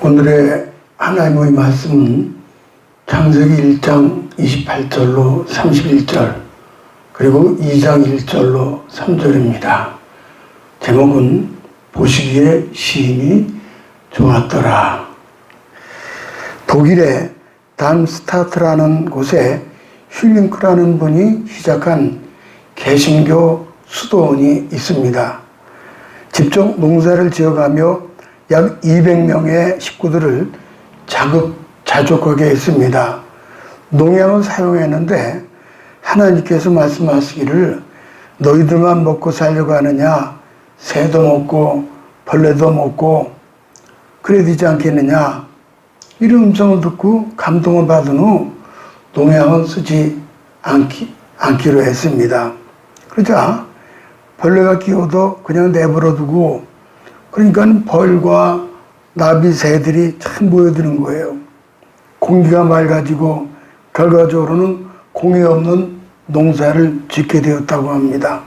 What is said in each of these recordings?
오늘의 하나님의 말씀은 창세기 1장 28절로 31절 그리고 2장 1절로 3절입니다. 제목은 보시기에 시인이 좋았더라. 독일의 담스타트라는 곳에 슐링크라는 분이 시작한 개신교 수도원이 있습니다. 직접 농사를 지어가며 약 200명의 식구들을 자급자족하게 했습니다. 농약을 사용했는데 하나님께서 말씀하시기를 너희들만 먹고 살려고 하느냐, 새도 먹고 벌레도 먹고 그래야 되지 않겠느냐, 이런 음성을 듣고 감동을 받은 후 농약은 쓰지 않기로 했습니다. 그러자 벌레가 끼어도 그냥 내버려 두고, 그러니까 벌과 나비, 새들이 참 모여드는 거예요. 공기가 맑아지고 결과적으로는 공해 없는 농사를 짓게 되었다고 합니다.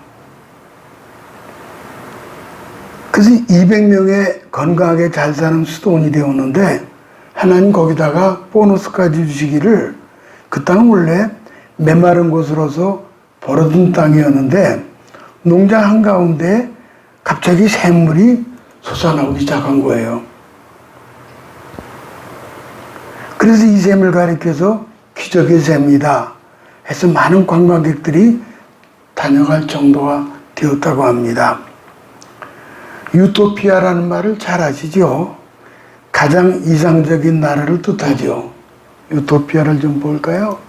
그래서 200명의 건강하게 잘 사는 수도원이 되었는데, 하나님 거기다가 보너스까지 주시기를, 그 땅은 원래 메마른 곳으로서 버려둔 땅이었는데 농장 한가운데 갑자기 샘물이 솟아나오기 시작한 거예요. 그래서 이 샘을 가리켜서 기적의 샘이다 해서 많은 관광객들이 다녀갈 정도가 되었다고 합니다. 유토피아라는 말을 잘 아시죠? 가장 이상적인 나라를 뜻하죠. 유토피아를 좀 볼까요?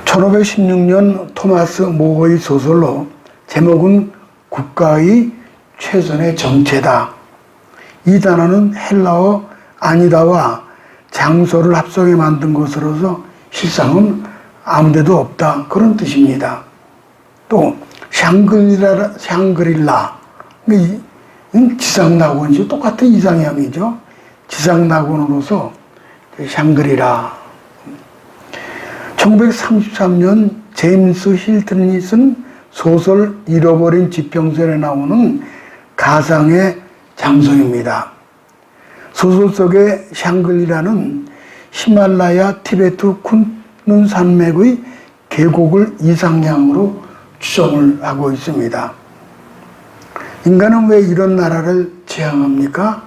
1516년 토마스 모어의 소설로 제목은 국가의 최선의 정체다. 이 단어는 헬라어 아니다와 장소를 합성해 만든 것으로서 실상은 아무데도 없다, 그런 뜻입니다. 또 샹그릴라, 지상낙원이죠. 똑같은 이상향이죠. 지상낙원으로서 샹그리라. 1933년 제임스 힐튼이 쓴 소설 잃어버린 지평선에 나오는 가상의 장소입니다. 소설 속의 샹글리라는 히말라야 티베트 쿤눈 산맥의 계곡을 이상향으로 추정을 하고 있습니다. 인간은 왜 이런 나라를 지향합니까?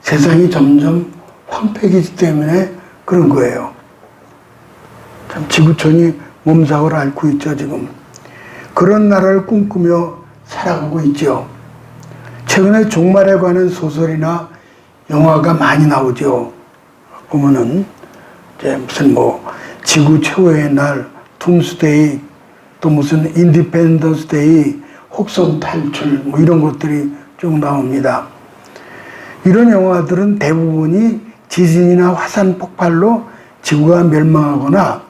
세상이 점점 황폐해지기 때문에 그런 거예요. 참 지구촌이 몸삭을 앓고 있죠, 지금. 그런 나라를 꿈꾸며 살아가고 있죠. 최근에 종말에 관한 소설이나 영화가 많이 나오죠. 보면은 이제 무슨 지구 최후의 날, 둠스데이, 또 무슨 인디펜던스 데이, 혹성 탈출, 이런 것들이 쭉 나옵니다. 이런 영화들은 대부분이 지진이나 화산 폭발로 지구가 멸망하거나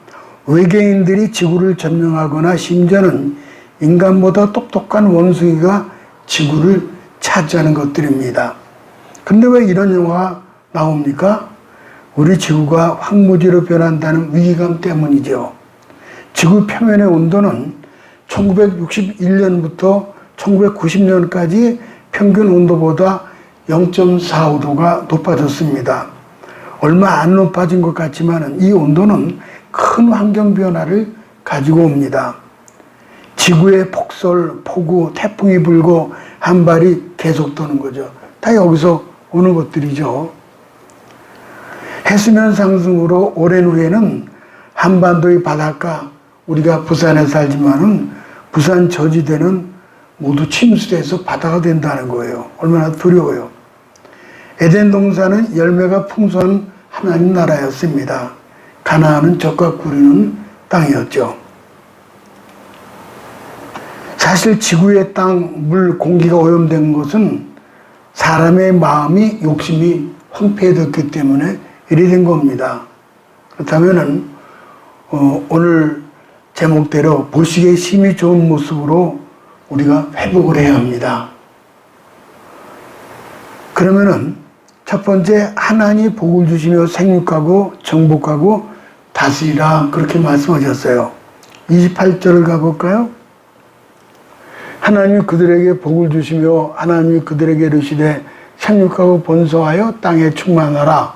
외계인들이 지구를 점령하거나 심지어는 인간보다 똑똑한 원숭이가 지구를 차지하는 것들입니다. 근데 왜 이런 영화가 나옵니까? 우리 지구가 황무지로 변한다는 위기감 때문이죠. 지구 표면의 온도는 1961년부터 1990년까지 평균 온도보다 0.45도가 높아졌습니다. 얼마 안 높아진 것 같지만 이 온도는 큰 환경 변화를 가지고 옵니다. 지구에 폭설, 폭우, 태풍이 불고 한발이 계속 도는 거죠. 다 여기서 오는 것들이죠. 해수면 상승으로 오랜 후에는 한반도의 바닷가, 우리가 부산에 살지만은 부산 저지대는 모두 침수돼서 바다가 된다는 거예요. 얼마나 두려워요. 에덴 동산은 열매가 풍성한 하나님 나라였습니다. 가나안은 젖과 꿀이는 땅이었죠. 사실 지구의 땅, 물, 공기가 오염된 것은 사람의 마음이, 욕심이 황폐해졌기 때문에 이래 된 겁니다. 그렇다면은 오늘 제목대로 보시기에 심히 좋은 모습으로 우리가 회복을 해야 합니다. 그러면은 첫 번째, 하나님이 복을 주시며 생육하고 정복하고 다스리라, 그렇게 말씀하셨어요. 28절을 가볼까요? 하나님이 그들에게 복을 주시며 하나님이 그들에게 이르시되 생육하고 번성하여 땅에 충만하라.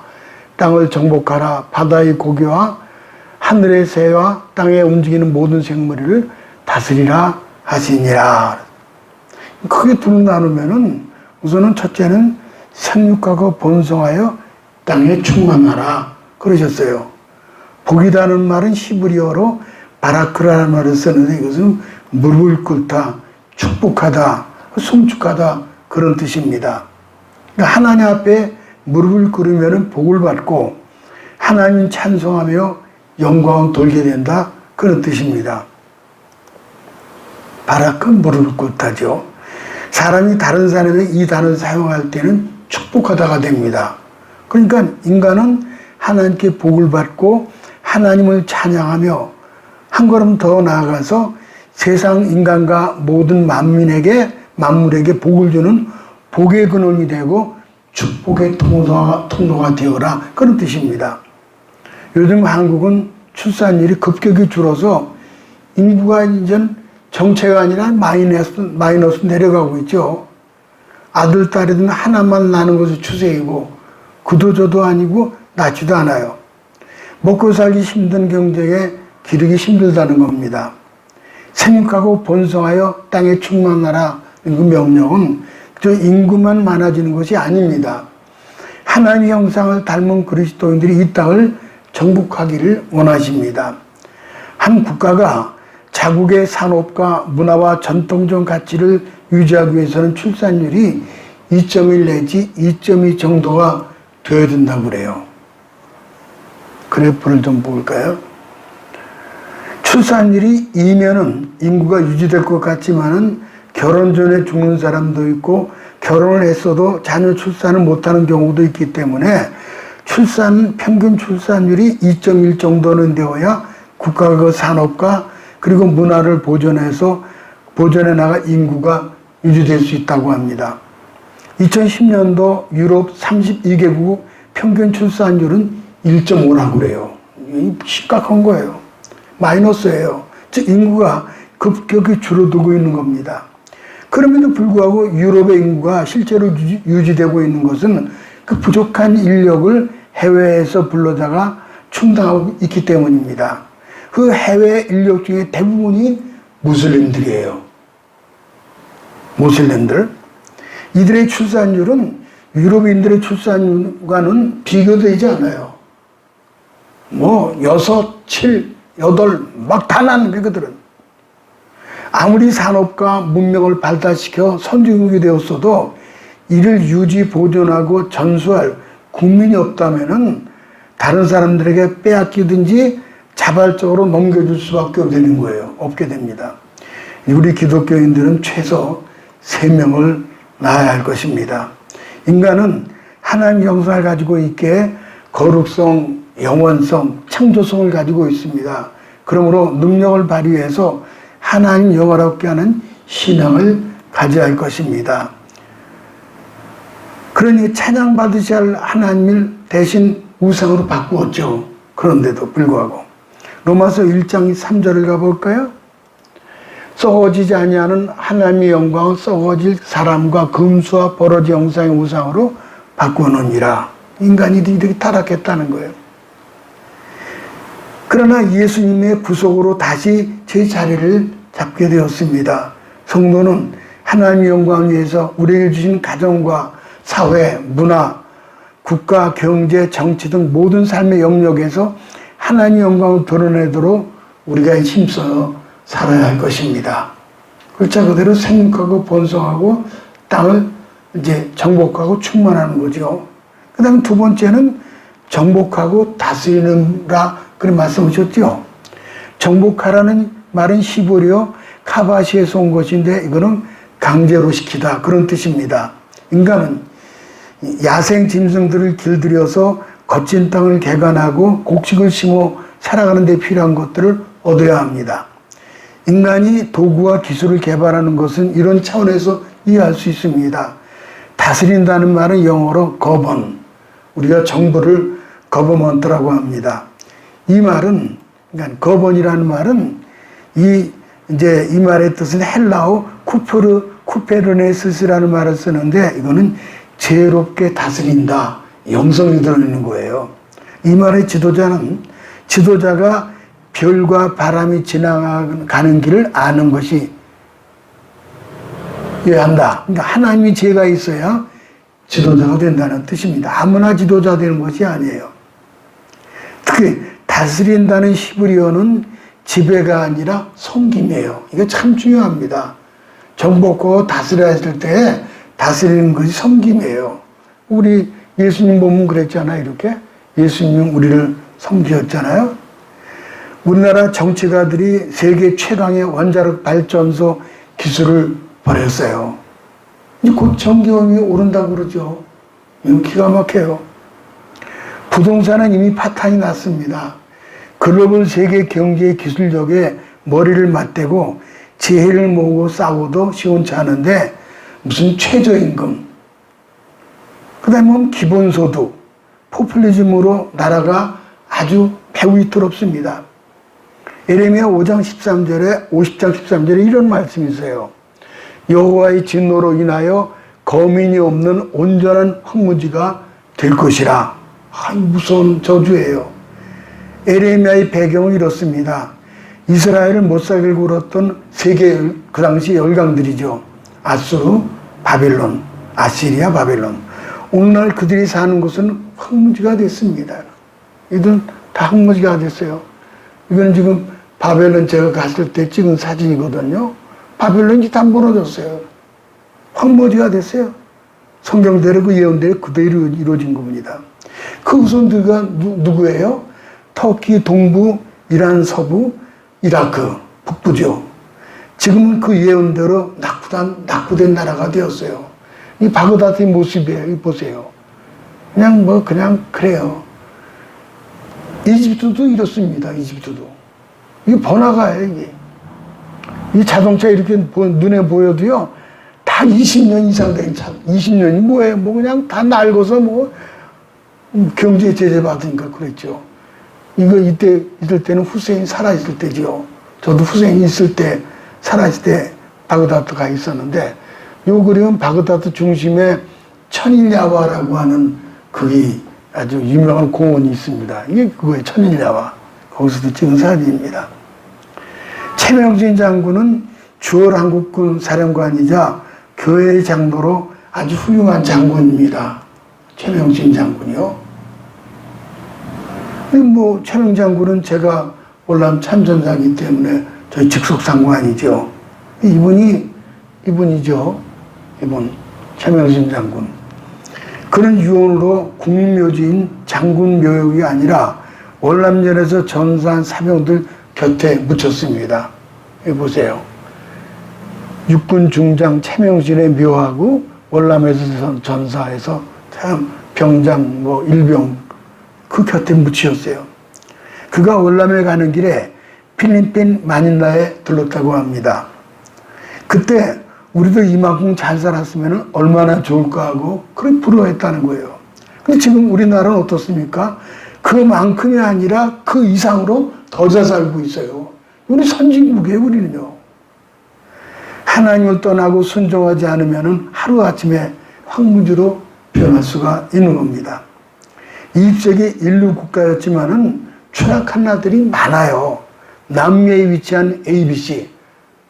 땅을 정복하라. 바다의 고기와 하늘의 새와 땅에 움직이는 모든 생물을 다스리라 하시니라. 크게 둘로 나누면은 우선은 첫째는 생육하고 번성하여 땅에 충만하라 그러셨어요. 복이라는 말은 히브리어로 바라크라는 말을 쓰는데 이것은 무릎을 꿇다, 축복하다, 송축하다 그런 뜻입니다. 그러니까 하나님 앞에 무릎을 꿇으면 복을 받고 하나님 찬송하며 영광을 돌게 된다 그런 뜻입니다. 바라크 무릎을 꿇다죠. 사람이 다른 사람에게 이 단어를 사용할 때는 축복하다가 됩니다. 그러니까 인간은 하나님께 복을 받고 하나님을 찬양하며 한 걸음 더 나아가서 세상 인간과 모든 만물에게 복을 주는 복의 근원이 되고 축복의 통로가 되어라 그런 뜻입니다. 요즘 한국은 출산율이 급격히 줄어서 인구가 이제 정체가 아니라 마이너스 내려가고 있죠. 아들, 딸이든 하나만 낳는 것이 추세이고 그도 저도 아니고 낳지도 않아요. 먹고 살기 힘든 경쟁에 기르기 힘들다는 겁니다. 생육하고 번성하여 땅에 충만하라 그 명령은 저 인구만 많아지는 것이 아닙니다. 하나님의 형상을 닮은 그리스도인들이 이 땅을 정복하기를 원하십니다. 한 국가가 자국의 산업과 문화와 전통적 가치를 유지하기 위해서는 출산율이 2.1 내지 2.2 정도가 되어야 된다고 그래요. 그래프를 좀 볼까요? 출산율이 2면은 인구가 유지될 것 같지만은 결혼 전에 죽는 사람도 있고 결혼을 했어도 자녀 출산을 못하는 경우도 있기 때문에 평균 출산율이 2.1 정도는 되어야 국가가 그 산업과 그리고 문화를 보존해 나가 인구가 유지될 수 있다고 합니다. 2010년도 유럽 32개국 평균 출산율은 1.5라고 그래요. 심각한 거예요. 마이너스예요. 즉 인구가 급격히 줄어들고 있는 겁니다. 그럼에도 불구하고 유럽의 인구가 실제로 유지되고 있는 것은 그 부족한 인력을 해외에서 불러다가 충당하고 있기 때문입니다. 그 해외 인력 중에 대부분이 무슬림들이에요. 무슬림들. 이들의 출산율은 유럽인들의 출산율과는 비교되지 않아요. 6, 7, 8 막 다 나는 그들은. 아무리 산업과 문명을 발달시켜 선진국이 되었어도 이를 유지 보존하고 전수할 국민이 없다면은 다른 사람들에게 빼앗기든지 자발적으로 넘겨줄 수밖에 없게 됩니다. 우리 기독교인들은 최소 3명을 낳아야 할 것입니다. 인간은 하나님 형상을 가지고 있기에 거룩성, 영원성, 창조성을 가지고 있습니다. 그러므로 능력을 발휘해서 하나님 영화롭게 하는 신앙을 가져야 할 것입니다. 그러니 찬양받으셔야 할 하나님을 대신 우상으로 바꾸었죠. 그런데도 불구하고 로마서 1장 3절을 가볼까요? 썩어지지 아니하는 하나님의 영광을 썩어질 사람과 금수와 버러지 형상의 우상으로 바꾸느니라. 인간이 이렇게 타락했다는 거예요. 그러나 예수님의 구속으로 다시 제 자리를 잡게 되었습니다. 성도는 하나님의 영광을 위해서 우리에게 주신 가정과 사회, 문화, 국가, 경제, 정치 등 모든 삶의 영역에서 하나님의 영광을 드러내도록 우리가 힘써 살아야 할 것입니다. 글자 그대로 생육하고 번성하고 땅을 이제 정복하고 충만하는 거죠. 그 다음에 두 번째는 정복하고 다스리는라 그런 말씀하셨죠. 정복하라는 말은 히브리어 카바시에서 온 것인데 이거는 강제로 시키다 그런 뜻입니다. 인간은 야생 짐승들을 길들여서 거친 땅을 개간하고 곡식을 심어 살아가는 데 필요한 것들을 얻어야 합니다. 인간이 도구와 기술을 개발하는 것은 이런 차원에서 이해할 수 있습니다. 다스린다는 말은 영어로 govern, 우리가 정부를 government라고 합니다. 이 말은, 그러니까 govern이라는 말은 이 말의 뜻은 헬라어 쿠페르네스스라는 말을 쓰는데 이거는 지혜롭게 다스린다. 영성이 들어있는 거예요. 이 말의 지도자는 지도자가 별과 바람이 지나가는 길을 아는 것이 여야 한다. 그러니까 하나님이 지혜가 있어야 지도자가 된다는 뜻입니다. 아무나 지도자 되는 것이 아니에요. 특히 다스린다는 히브리어는 지배가 아니라 섬김이에요. 이거 참 중요합니다. 정복하고 다스려야 할 때 다스리는 것이 섬김이에요. 우리 예수님 보면 그랬잖아요. 이렇게 예수님은 우리를 섬기셨잖아요. 우리나라 정치가들이 세계 최강의 원자력 발전소 기술을 버렸어요. 이제 곧 전기요금이 오른다고 그러죠. 이거 기가 막혀요. 부동산은 이미 파탄이 났습니다. 글로벌 세계 경제 기술력에 머리를 맞대고 지혜를 모으고 싸우도 시원치 않은데 무슨 최저임금, 그 다음에 기본소득, 포퓰리즘으로 나라가 아주 매우 위태롭습니다. 예레미야 5장 13절에 50장 13절에 이런 말씀이 있어요. 여호와의 진노로 인하여 거민이 없는 온전한 황무지가 될 것이라. 무서운 저주예요. 예레미야의 배경은 이렇습니다. 이스라엘을 못 살게 굴었던 세계 그 당시 열강들이죠. 아수르, 바벨론, 아시리아, 바벨론. 오늘날 그들이 사는 곳은 황무지가 됐습니다. 이들은 다 황무지가 됐어요. 이건 지금 바벨론 제가 갔을 때 찍은 사진이거든요. 바벨론이 다 무너졌어요. 황무지가 됐어요. 성경대로 그 예언대로 그대로 이루어진 겁니다. 그 후손들과 누구예요? 터키 동부, 이란 서부, 이라크 북부죠. 지금은 그 예언대로 낙후된 나라가 되었어요. 이 바그다드의 모습이에요. 이 보세요. 그냥 그래요. 이집트도 이렇습니다. 이집트도. 이게 번화가예요, 이게. 이 자동차 이렇게 눈에 보여도요, 다 20년 이상 된 차. 20년이 뭐예요? 그냥 다 낡아서 경제 제재 받으니까 그랬죠. 이럴 때는 후세인이 살아있을 때죠. 저도 후세인이 살아있을 때 바그다드 가 있었는데, 요 그림은 바그다드 중심에 천일야와라고 하는 거기 아주 유명한 공원이 있습니다. 이게 그거예요, 천일야와. 거기서도 찍은 사진입니다. 최명진 장군은 주월 한국군 사령관이자 교회의 장로로 아주 훌륭한 장군입니다. 최명진 장군이요. 최명 장군은 제가 월남 참전사이기 때문에 저희 직속 상관이죠. 이분이죠. 이분 최명진 장군. 그는 유언으로 국민묘지인 장군묘역이 아니라 월남전에서 전사한 사병들 곁에 묻혔습니다. 여기 보세요. 육군 중장 최명진의 묘하고 월남에서 전사해서 참 병장 일병 그 곁에 묻히셨어요. 그가 월남에 가는 길에 필리핀 마닐라에 들렀다고 합니다. 그때 우리도 이만큼 잘 살았으면 얼마나 좋을까 하고 그렇게 부러워했다는 거예요. 근데 지금 우리나라는 어떻습니까? 그만큼이 아니라 그 이상으로 더 잘 살고 있어요. 우리 선진국이에요, 우리는요. 하나님을 떠나고 순종하지 않으면 하루아침에 황무지로 변할 수가 있는 겁니다. 20세기 인류 국가였지만은 추락한 나라들이 많아요. 남미에 위치한 ABC,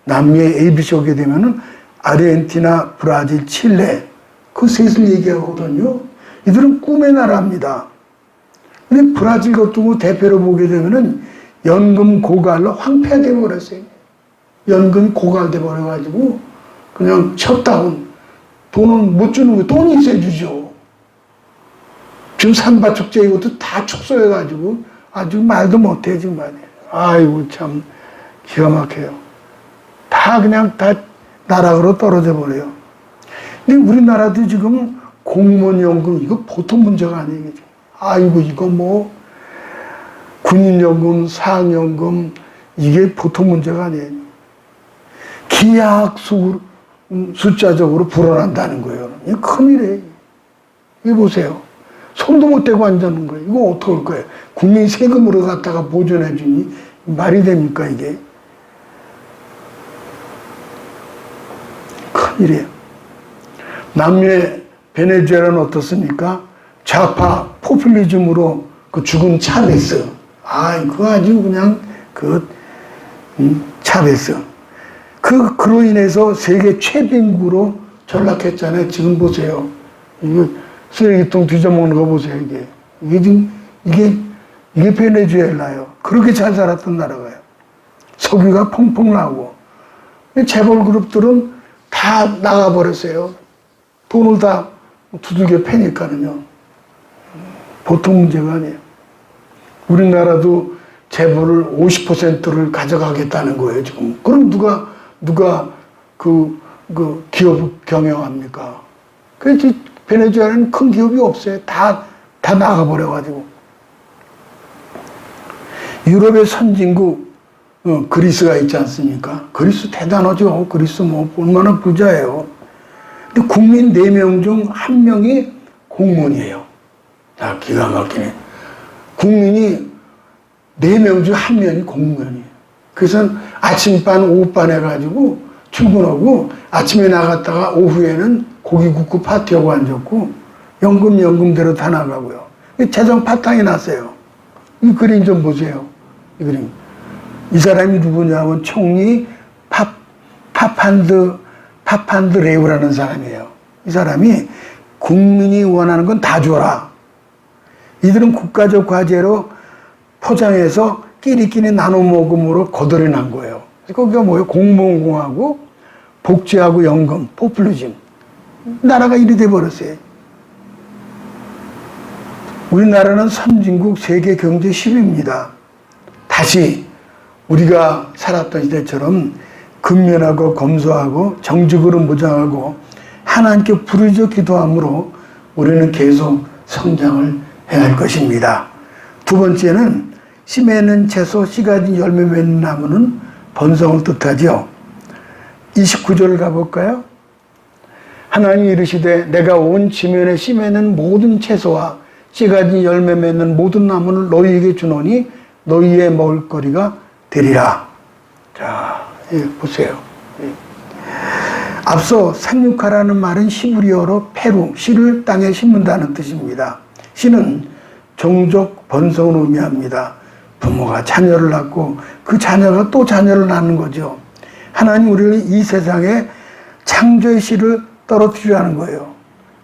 남미에 ABC 오게 되면은 아르헨티나, 브라질, 칠레, 그 셋을 얘기하거든요. 이들은 꿈의 나라입니다. 근데 브라질 같은 거 대표로 보게 되면은 연금 고갈로 황폐화돼 버렸어요. 연금이 고갈돼 버려가지고 그냥 셧다운, 돈은 못 주는 거, 돈이 있어야 주죠. 지금 산바축제 이것도 다 축소해가지고 아주 말도 못해, 정말. 아이고, 참, 기가 막혀요. 다 나락으로 떨어져 버려요. 근데 우리나라도 지금 공무원연금, 이거 보통 문제가 아니에요. 아이고, 이거 군인연금, 사학연금, 이게 보통 문제가 아니에요. 기하학 숫자적으로 불어난다는 거예요. 이거 큰일이에요. 이거 보세요. 손도 못 대고 앉아있는 거예요. 이거 어떡할 거예요? 국민 세금으로 갖다가 보존해 주니 말이 됩니까, 이게? 큰일이에요. 남미에 베네수엘라는 어떻습니까? 좌파 포퓰리즘으로 그 죽은 차베스. 그거 아주 그냥 차베스. 그로 인해서 세계 최빈국으로 전락했잖아요. 지금 보세요. 이게 쓰레기통 뒤져먹는 거 보세요, 이게. 이게 베네수엘라예요. 그렇게 잘 살았던 나라가요. 석유가 펑펑 나오고. 재벌 그룹들은 다 나가버렸어요. 돈을 다 두들겨 패니까는요. 보통 문제가 아니에요. 우리나라도 재벌을 50%를 가져가겠다는 거예요, 지금. 그럼 누가 기업 경영합니까? 그래서 베네수엘라는 큰 기업이 없어요. 다 나가버려가지고. 유럽의 선진국, 그리스가 있지 않습니까? 그리스 대단하죠. 그리스 얼마나 부자예요. 근데 국민 4명 중 1명이 공무원이에요. 기가 막히네. 국민이 4명 중 1명이 공무원이에요. 그래서 아침반, 오후반 해가지고 출근하고 아침에 나갔다가 오후에는 고기 굽고 파티하고 앉았고 연금대로 다 나가고요. 재정 파탄이 났어요. 이 그림 좀 보세요. 이 그림. 이 사람이 누구냐면 총리 파판드 레우라는 사람이에요. 이 사람이 국민이 원하는 건 다 줘라. 이들은 국가적 과제로 포장해서 끼리끼리 나눠 먹음으로 거덜이 난 거예요. 거기가 뭐예요? 공무원공하고 복지하고 연금, 포퓰리즘. 나라가 이리 돼버렸어요. 우리나라는 선진국 세계 경제 10위입니다. 다시 우리가 살았던 시대처럼 근면하고 검소하고 정직으로 무장하고 하나님께 부르짖어 기도함으로 우리는 계속 성장을 해야 할 것입니다. 두 번째는 씨 맺는 채소, 씨 가진 열매 맺는 나무는 번성을 뜻하죠. 29절을 가볼까요? 하나님이 이르시되 내가 온 지면에 씨 맺는 모든 채소와 씨 가진 열매 맺는 모든 나무를 너희에게 주노니 너희의 먹을거리가 되리라. 자, 보세요. 앞서 생육하라는 말은 히브리어로 페루, 씨를 땅에 심는다는 뜻입니다. 씨는 종족 번성을 의미합니다. 부모가 자녀를 낳고 그 자녀가 또 자녀를 낳는 거죠. 하나님 우리를 이 세상에 창조의 씨를 떨어뜨리라는 거예요.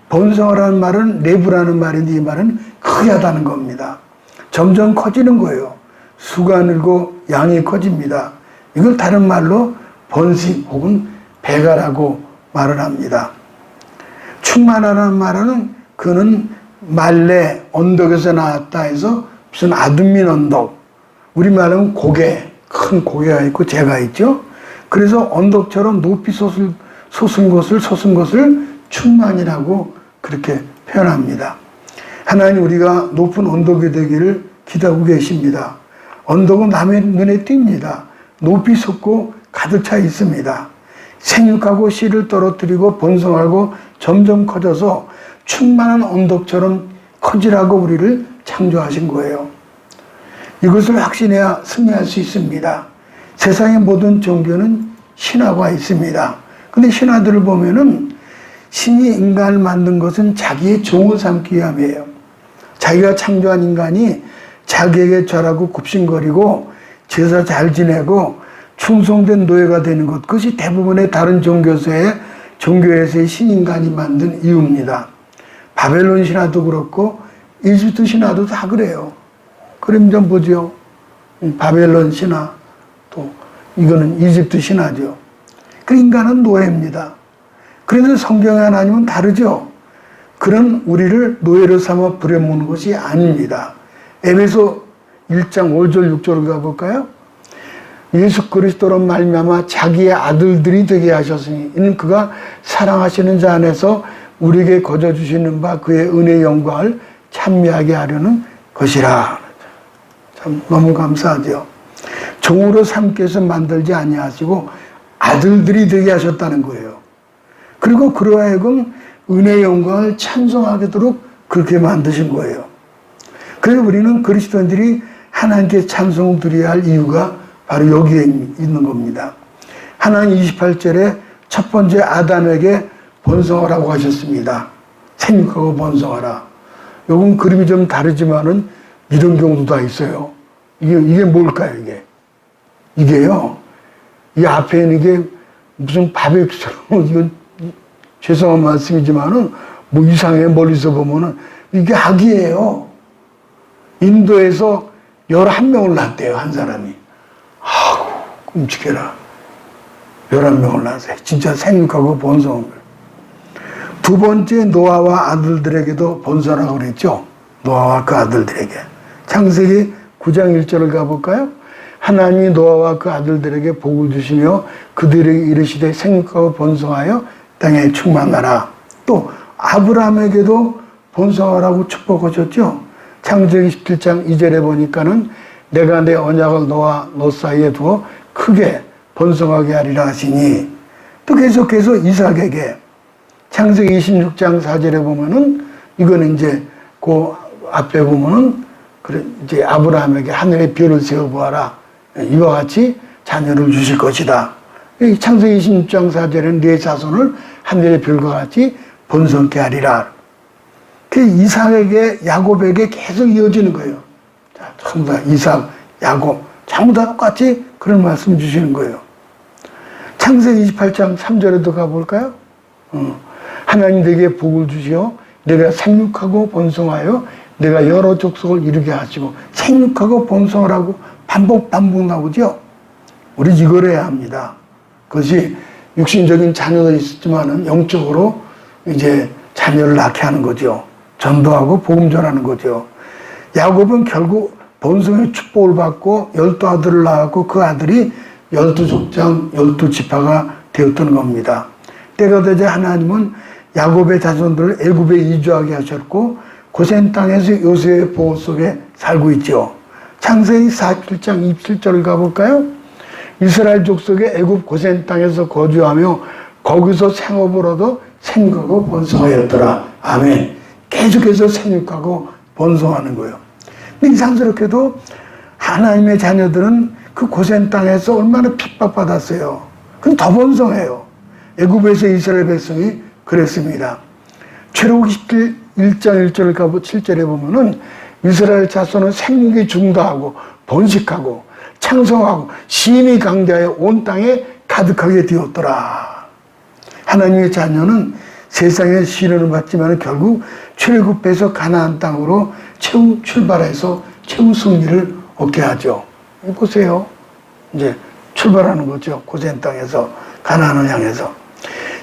번성하라는 말은 내부라는 말인데 이 말은 크게 하다는 겁니다. 점점 커지는 거예요. 수가 늘고 양이 커집니다. 이걸 다른 말로 번식 혹은 배가라고 말을 합니다. 충만하라는 말은 그는 말레 언덕에서 나왔다 해서 무슨 아둠민 언덕, 우리말은 고개, 큰 고개가 있고 재가 있죠. 그래서 언덕처럼 높이 솟은 것을 충만이라고 그렇게 표현합니다. 하나님 우리가 높은 언덕이 되기를 기다리고 계십니다. 언덕은 남의 눈에 띕니다. 높이 솟고 가득 차 있습니다. 생육하고 씨를 떨어뜨리고 번성하고 점점 커져서 충만한 언덕처럼 커지라고 우리를 창조하신 거예요. 이것을 확신해야 승리할 수 있습니다. 세상의 모든 종교는 신화가 있습니다. 근데 신화들을 보면은 신이 인간을 만든 것은 자기의 종을 삼기 위함이에요. 자기가 창조한 인간이 자기에게 절하고 굽신거리고 제사 잘 지내고 충성된 노예가 되는 것, 그것이 대부분의 다른 종교에서의 신인간이 만든 이유입니다. 바벨론 신화도 그렇고 이집트 신화도 다 그래요. 그림 좀 보죠. 바벨론 신화, 또 이거는 이집트 신화죠. 그 인간은 노예입니다. 그런데 성경의 하나님은 다르죠. 그런 우리를 노예로 삼아 부려먹는 것이 아닙니다. 에베소 1장 5절 6절을 가볼까요? 예수 그리스도로 말미암아 자기의 아들들이 되게 하셨으니 이는 그가 사랑하시는 자 안에서 우리에게 거저 주시는 바 그의 은혜의 영광을 찬미하게 하려는 것이라. 참 너무 감사하죠. 종으로 삼기 위해서 만들지 아니하시고 아들들이 되게 하셨다는 거예요. 그리고 그러하여금 은혜의 영광을 찬송하도록 그렇게 만드신 거예요. 그래서 우리는 그리스도인들이 하나님께 찬송을 드려야 할 이유가 바로 여기에 있는 겁니다. 하나님 28절에 첫 번째 아담에게 번성하라고 하셨습니다. 생육하고 번성하라. 요건 그림이 좀 다르지만은 이런 경우도 다 있어요. 이게 뭘까요, 이게? 이게요, 이 앞에 있는 게 무슨 바베큐처럼, 이건 죄송한 말씀이지만은 뭐 이상해, 멀리서 보면은. 이게 악이에요. 인도에서 11명을 낳았대요, 한 사람이. 아우, 끔찍해라. 11명을 낳았어요. 진짜 생육하고 번성한 거예요. 두 번째, 노아와 아들들에게도 번성하라고 그랬죠. 노아와 그 아들들에게. 창세기 9장 1절을 가볼까요? 하나님이 노아와 그 아들들에게 복을 주시며 그들에게 이르시되 생육하고 번성하여 땅에 충만하라. 또 아브라함에게도 번성하라고 축복하셨죠. 창세기 17장 2절에 보니까는 내가 내 언약을 너와 너 사이에 두어 크게 번성하게 하리라 하시니, 또 계속해서 이삭에게 창세기 26장 4절에 보면은 이거는 이제 그 앞에 보면은 그래 이제 아브라함에게 하늘의 별을 세워 보아라. 이와 같이 자녀를 주실 것이다. 창세기 26장 4절에는 네 자손을 하늘의 별과 같이 번성케 하리라. 그 이삭에게 야곱에게 계속 이어지는 거예요. 자, 전부 다 이삭, 야곱 전부 다 똑같이 그런 말씀 주시는 거예요. 창세기 28장 3절에도 가볼까요? 하나님 내게 복을 주시어 내가 생육하고 번성하여 내가 여러 족속을 이루게 하시고, 생육하고 번성하라고 반복 나오죠. 우리 이걸 해야 합니다. 그것이 육신적인 자녀도 있었지만은 영적으로 이제 자녀를 낳게 하는 거죠. 전도하고 복음 전하는 거죠. 야곱은 결국 번성의 축복을 받고 12아들을 낳았고 그 아들이 12족장 12지파가 되었던 겁니다. 때가 되자 하나님은 야곱의 자손들을 애굽에 이주하게 하셨고 고센 땅에서 요셉의 보호 속에 살고 있죠. 창세기 47장 27절을 가볼까요? 이스라엘 족속의 애굽 고센 땅에서 거주하며 거기서 생업을 얻어 생육하고 번성하였더라. 아멘. 계속해서 생육하고 번성하는 거예요. 근데 이상스럽게도 하나님의 자녀들은 그 고센 땅에서 얼마나 핍박받았어요. 그럼 더 번성해요. 애굽에서 이스라엘 백성이 그랬습니다. 출애굽 1장 1절을 가보 7절에 보면은 이스라엘 자손은 생육이 중다하고 번식하고 창성하고 심히 강대하여 온 땅에 가득하게 되었더라. 하나님의 자녀는 세상에 시련을 받지만 결국 출애굽해서 가나안 땅으로 최후 출발해서 최후 승리를 얻게 하죠. 보세요. 이제 출발하는 거죠. 고센 땅에서 가나안을 향해서.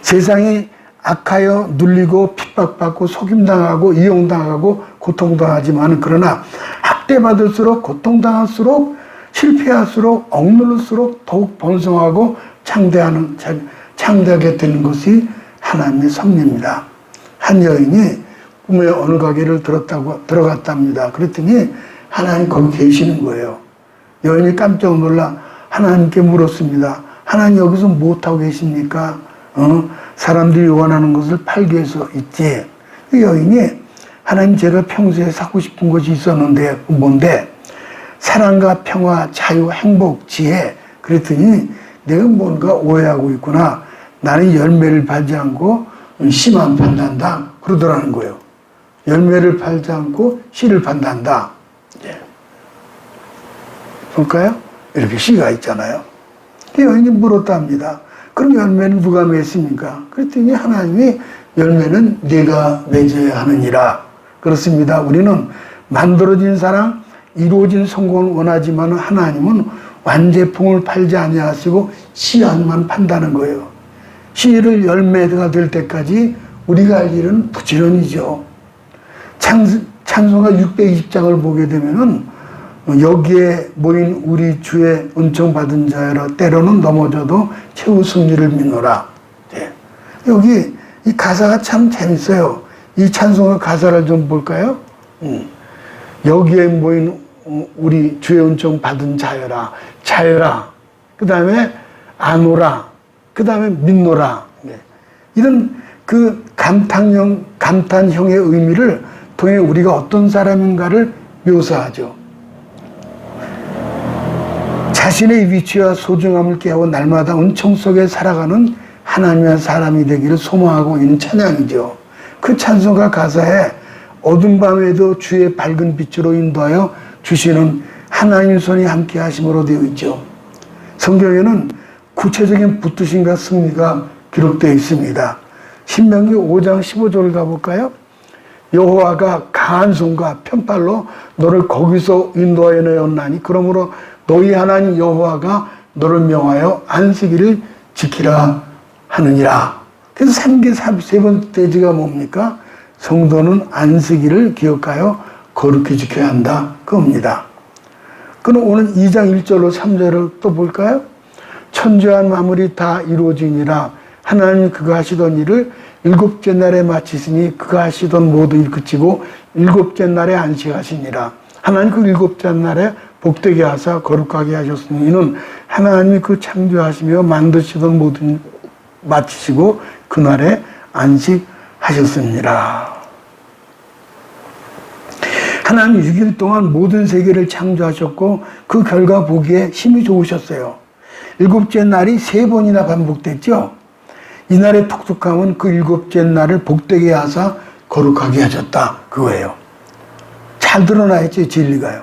세상이 악하여 눌리고 핍박받고 속임당하고 이용당하고 고통당하지만, 그러나 학대받을수록 고통당할수록 실패할수록 억누를수록 더욱 번성하고 창대하게 되는 것이 하나님의 섭리입니다. 한 여인이 꿈에 어느 가게를 들어갔답니다. 그랬더니 하나님 거기 계시는 거예요. 여인이 깜짝 놀라 하나님께 물었습니다. 하나님 여기서 무엇하고 계십니까? 사람들이 원하는 것을 팔기 위해서 있지. 여인이 하나님 제가 평소에 사고 싶은 것이 있었는데 뭔데? 사랑과 평화, 자유, 행복, 지혜. 그랬더니 내가 뭔가 오해하고 있구나. 나는 열매를 팔지 않고 씨만 판단다. 그러더라는 거예요. 열매를 팔지 않고 씨를 판단다. 예. 볼까요? 이렇게 씨가 있잖아요. 여인이 물었답니다. 그럼 열매는 누가 맺습니까? 그랬더니 하나님이 열매는 네가 맺어야 하느니라. 그렇습니다. 우리는 만들어진 사랑, 이루어진 성공을 원하지만 하나님은 완제품을 팔지 아니하시고 씨앗만 판다는 거예요. 씨를 열매가 될 때까지 우리가 할 일은 부지런히죠. 찬송가 620장을 보게 되면은 여기에 모인 우리 주의 은총 받은 자여라 때로는 넘어져도 최후 승리를 믿노라. 네. 여기 이 가사가 참 재밌어요. 이 찬송가 가사를 좀 볼까요? 여기에 모인 우리 주의 은총 받은 자여라. 자여라. 그 다음에 아노라. 그 다음에 믿노라. 네. 이런 그 감탄형의 의미를 통해 우리가 어떤 사람인가를 묘사하죠. 자신의 위치와 소중함을 깨워 날마다 은총 속에 살아가는 하나님의 사람이 되기를 소망하고 있는 찬양이죠. 그 찬송가 가사에 어두운 밤에도 주의 밝은 빛으로 인도하여 주시는 하나님 손이 함께 하심으로 되어 있죠. 성경에는 구체적인 붙드심과 승리가 기록되어 있습니다. 신명기 5장 15절을 가볼까요? 여호와가 강한 손과 편팔로 너를 거기서 인도하여 내었나니 그러므로 너희 하나님 여호와가 너를 명하여 안식일을 지키라 하느니라. 그래서 3개 세 번째지가 뭡니까? 성도는 안식일을 기억하여 거룩히 지켜야 한다. 그겁니다. 그럼 오늘 2장 1절로 3절을 또 볼까요? 천지와 만물이 다 이루어지니라. 하나님 그가 하시던 일을 일곱째 날에 마치시니 그가 하시던 모든 일 그치고 일곱째 날에 안식하시니라. 하나님 그 일곱째 날에 복되게 하사 거룩하게 하셨으니 이는 하나님이 그 창조하시며 만드시던 모든 일 마치시고 그날에 안식하셨습니다. 하나님 6일 동안 모든 세계를 창조하셨고 그 결과 보기에 힘이 좋으셨어요. 일곱째 날이 3번이나 반복됐죠. 이날의 독특함은 그 일곱째 날을 복되게 하사 거룩하게 하셨다. 그거예요. 잘 드러나 있죠. 진리가요.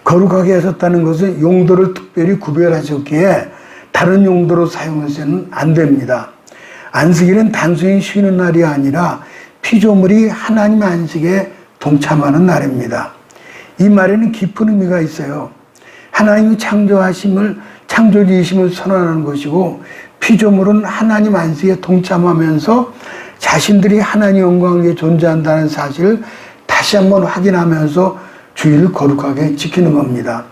거룩하게 하셨다는 것은 용도를 특별히 구별하셨기에 다른 용도로 사용해서는 안 됩니다. 안식일은 단순히 쉬는 날이 아니라 피조물이 하나님 안식에 동참하는 날입니다. 이 말에는 깊은 의미가 있어요. 하나님이 창조주이심을 선언하는 것이고 피조물은 하나님 안식에 동참하면서 자신들이 하나님 영광 위에 존재한다는 사실을 다시 한번 확인하면서 주일을 거룩하게 지키는 겁니다.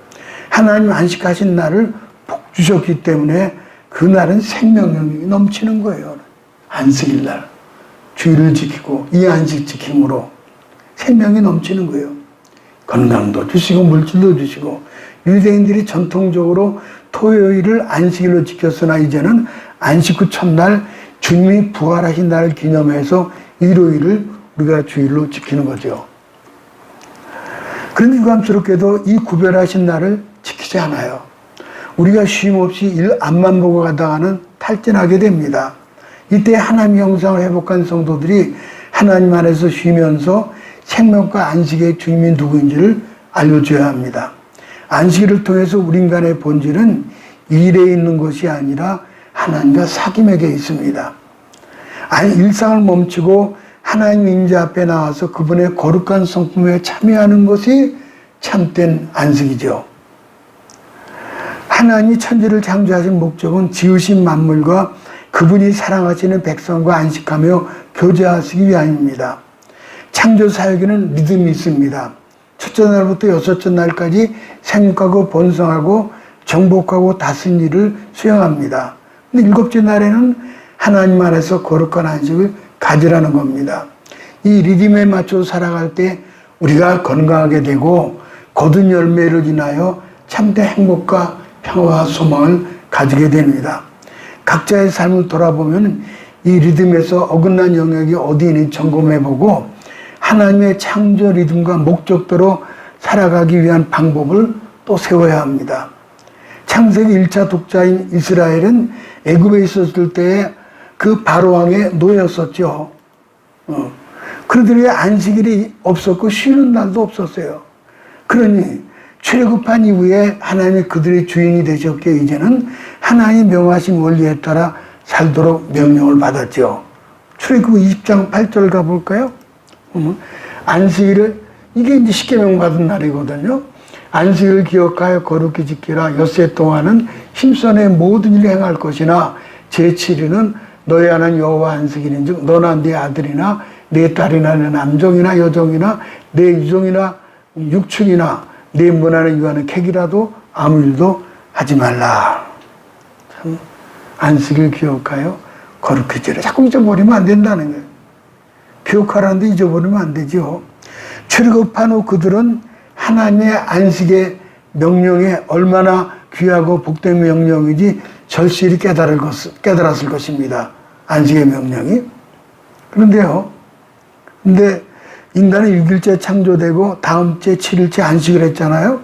하나님 안식하신 날을 복 주셨기 때문에 그 날은 생명력이 넘치는 거예요. 안식일 날 주일을 지키고 이 안식 지킴으로 생명이 넘치는 거예요. 건강도 주시고 물질도 주시고 유대인들이 전통적으로 토요일을 안식일로 지켰으나 이제는 안식 후 첫날 주님이 부활하신 날을 기념해서 일요일을 우리가 주일로 지키는 거죠. 그런데 유감스럽게도 이 구별하신 날을 지키지 않아요. 우리가 쉼없이 일 앞만 보고 가다가는 탈진하게 됩니다. 이때 하나님의 형상을 회복한 성도들이 하나님 안에서 쉬면서 생명과 안식의 주님이 누구인지를 알려줘야 합니다. 안식일을 통해서 우리 인간의 본질은 일에 있는 것이 아니라 하나님과 사귐에게 있습니다. 일상을 멈추고 하나님 임재 앞에 나와서 그분의 거룩한 성품에 참여하는 것이 참된 안식이죠. 하나님이 천지를 창조하신 목적은 지으신 만물과 그분이 사랑하시는 백성과 안식하며 교제하시기 위함입니다. 창조 사역에는 리듬이 있습니다. 첫째 날부터 여섯째 날까지 생육하고 번성하고 정복하고 다스린 일을 수행합니다. 근데 일곱째 날에는 하나님 안에서 거룩한 안식을 가지라는 겁니다. 이 리듬에 맞춰 살아갈 때 우리가 건강하게 되고 거둔 열매를 인하여 참된 행복과 평화와 소망을 가지게 됩니다. 각자의 삶을 돌아보면 이 리듬에서 어긋난 영역이 어디 있는지 점검해보고 하나님의 창조 리듬과 목적대로 살아가기 위한 방법을 또 세워야 합니다. 창세기 1차 독자인 이스라엘은 애굽에 있었을 때에 그 바로왕의 노예였었죠. 그들의 안식일이 없었고 쉬는 날도 없었어요. 그러니 출애굽한 이후에 하나님이 그들의 주인이 되셨기에 이제는 하나님 명하신 원리에 따라 살도록 명령을 받았죠. 출애굽 20장 8절 가볼까요? 안식일을, 이게 이제 십계명 받은 날이거든요. 안식일을 기억하여 거룩히 지키라. 엿새 동안은 힘써 내 모든 일을 행할 것이나 제7일은 너희 하나님 여호와 안식일인즉 너나 네 아들이나 네 딸이나 네 남종이나 여종이나 네 유종이나 육축이나 네 문화는 유하는 객이라도 아무 일도 하지 말라. 참 안식일 기억하여 거룩히 지키라. 자꾸 잊어버리면 안 된다는 거예요. 기억하라는데 잊어버리면 안 되죠. 출애굽한 후 그들은 하나님의 안식의 명령에 얼마나 귀하고 복된 명령인지 절실히 깨달았을 것입니다. 안식의 명령이. 그런데요. 근데 인간은 6일째 창조되고 다음째 7일째 안식을 했잖아요.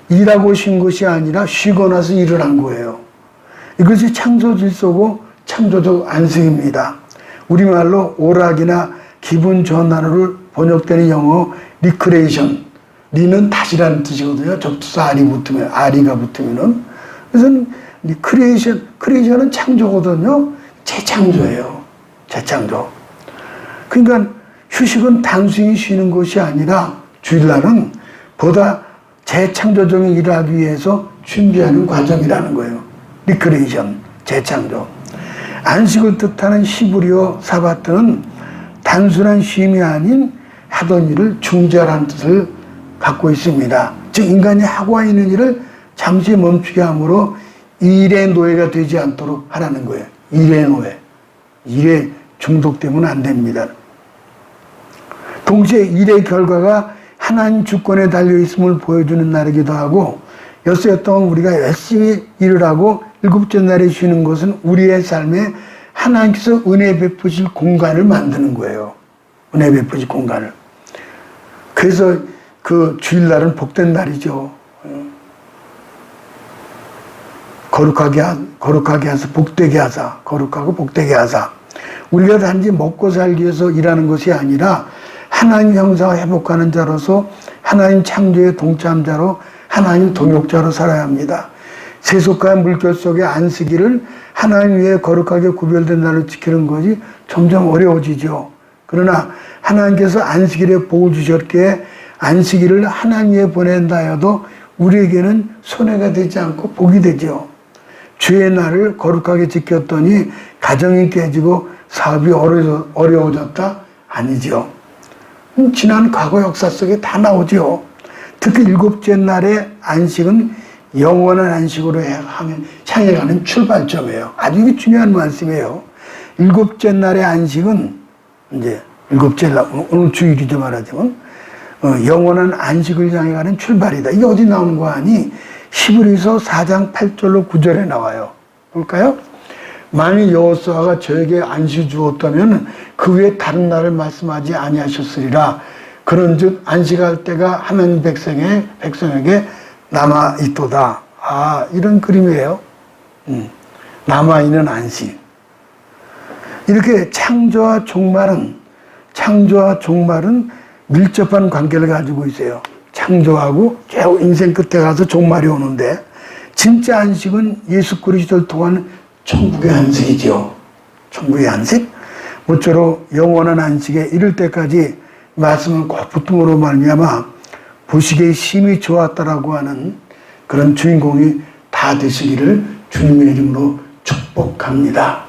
일하고 쉰 것이 아니라 쉬고 나서 일을 한 거예요. 이것이 창조 질서고 창조적 안식입니다. 우리말로 오락이나 기분 전환으로 번역되는 영어 리크레이션. 리는 다시라는 뜻이거든요. 접두사 아리가 붙으면은. 그래서 크리에이션은 창조거든요. 재창조예요. 재창조. 그러니까 휴식은 단순히 쉬는 것이 아니라 주일날은 보다 재창조적인 일을 하기 위해서 준비하는 과정이라는 거예요. 리크레이션, 재창조. 안식을 뜻하는 히브리어 사바트는 단순한 쉼이 아닌 하던 일을 중지하라는 뜻을 갖고 있습니다. 즉 인간이 하고 있는 일을 잠시 멈추게 함으로 일의 노예가 되지 않도록 하라는 거예요. 일의 노예. 일에 중독되면 안 됩니다. 동시에 일의 결과가 하나님 주권에 달려있음을 보여주는 날이기도 하고, 6해 동안 우리가 열심히 일을 하고 7째 날에 쉬는 것은 우리의 삶에 하나님께서 은혜 베푸실 공간을 만드는 거예요. 은혜 베푸실 공간을. 그래서 그 주일날은 복된 날이죠. 거룩하게 하사, 복되게 하사, 거룩하고 복되게 하사. 우리가 단지 먹고 살기 위해서 일하는 것이 아니라 하나님 형상을 회복하는 자로서 하나님 창조의 동참자로 하나님 동역자로 살아야 합니다. 세속과 물결 속의 안식일을 하나님 위해 거룩하게 구별된 날로 지키는 것이 점점 어려워지죠. 그러나 하나님께서 안식일에 복을 주셨기에 안식일을 하나님 위해 보낸다 해도 우리에게는 손해가 되지 않고 복이 되죠. 주의 날을 거룩하게 지켰더니 가정이 깨지고 사업이 어려워졌다? 아니죠. 지난 과거 역사 속에 다 나오죠. 특히 7째 날의 안식은 영원한 안식으로 향해 가는 출발점이에요. 아주 중요한 말씀이에요. 7째 날의 안식은 이제 7째 날, 오늘 주일이죠 말하자면 영원한 안식을 향해 가는 출발이다. 이게 어디 나오는 거 아니? 히브리서 4장 8절로 9절에 나와요. 볼까요? 만일 여호수아가 저에게 안식을 주었다면 그 외에 다른 날을 말씀하지 아니하셨으리라. 그런즉 안식할 때가 하나님 백성에게 남아 있도다. 아, 이런 그림이에요. 남아 있는 안식. 이렇게 창조와 종말은 밀접한 관계를 가지고 있어요. 창조하고 겨우 인생 끝에 가서 종말이 오는데, 진짜 안식은 예수 그리스도를 통한 천국의 안식이죠. 천국의 안식. 모쪼록 영원한 안식에 이를 때까지 말씀을 꼭 붙음으로 말미암아 보시기에 심히 좋았다라고 하는 그런 주인공이 다 되시기를 주님의 이름으로 축복합니다.